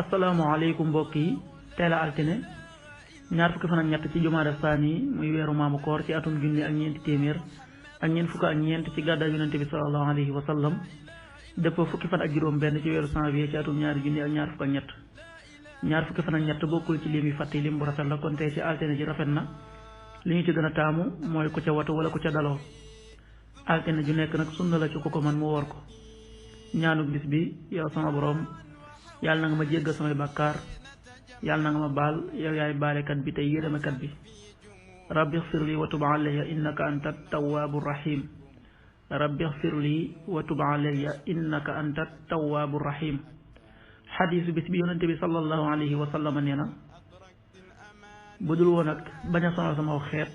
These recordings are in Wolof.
asalaamaaleykum mbokk yi teel a altine ñaar fukki fan ak ñett ci jumaada saani muy weeru maamu koor ci atum junni ak ñeenti téeméer ak ñeent fukk ak ñeent ci gàddaay yonente bi sallallahu alayhi wa sallam dëppoo fukki fan ak juróom benn ci weeru janvier ci atum ñaari junni ak ñaar fukk ak ñett ñaar fukki fan ak ñett bokkul ci lim yi fàtte lim bu rafet la kon tey ci altine ji rafet na li ñu ci gën a taamu mooy ku ca watu wala ku ca daloo altine ju nekk nag sunna la ci ku ko man mu woor ko ñaanuk bis bi yow sama borom yàlla na nga ma jéggal samay bàkkaar yàlla na nga ma baal yow yaay baalekat bi tey yërëmekat bi rabbi xfir li wa tub alayya innaka anta tawaabu rahim rabbi xfir li wa tub alayya innaka anta tawaabu rahim xadiisu bis bi yonente bi sallallahu alayhi wa sallam nee na bu dul woon ak bañ a sonal sama xeet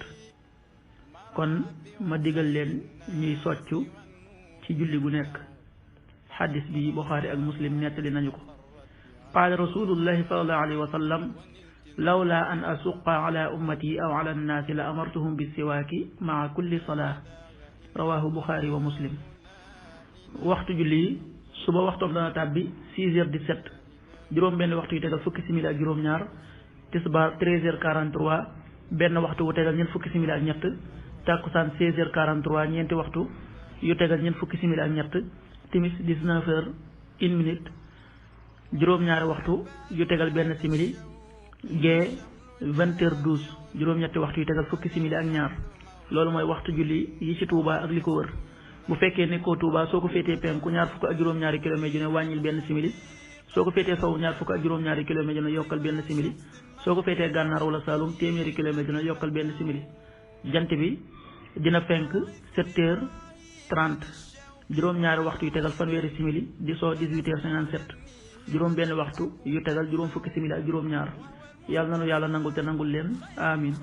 kon ma digal leen ñuy soccu ci julli gu nekk xadis bi Buxaari ak Muslim nettali nañu ko qaala rasulullahi sallallahu alayhi wa sallam lawla an asuqa ala ummati aw ala annaasi la amartuhum bisiwaaki maa kulli salaa rawahu Buxaari wa Muslim waxtu julli suba waxtoom dana tàbbi 6h17 juróom benn waxtu yu tegal fukki simili ak juróom ñaar tisbaar 13h43 benn waxtu wu tegal ñeent fukki simili ak ñett takkusaan 16h43 ñeenti waxtu yu tegal ñeent fukki simili ak ñett timis 19h01 juróom-ñaari waxtu yu tegal benn simili gee 20h12 juróom-ñetti waxtu yu tegal fukki simili ak ñaar loolu mooy waxtu julli yi ci Touba ak li ko wër bu fekkee nekkoo Touba soo ko féetee penku ñaar fukk ak juróom-ñaari kilomètres yu ne wàññil benn simili soo ko féetee sow ñaar fukk ak juróom-ñaari kilomètres yu ne yokkal benn simili soo ko féetee gànnaar wala Saalum téeméeri kilomètres yu ne yokkal benn simili jant bi dina fenk 7h30 juróom-ñaari waxtu yu tegal fanweeri simili di soo 18h57 juróom benn waxtu yu tegal juróom fukki simili ak juróom-ñaar yàlla nanu yàlla nangul te nangul leen amin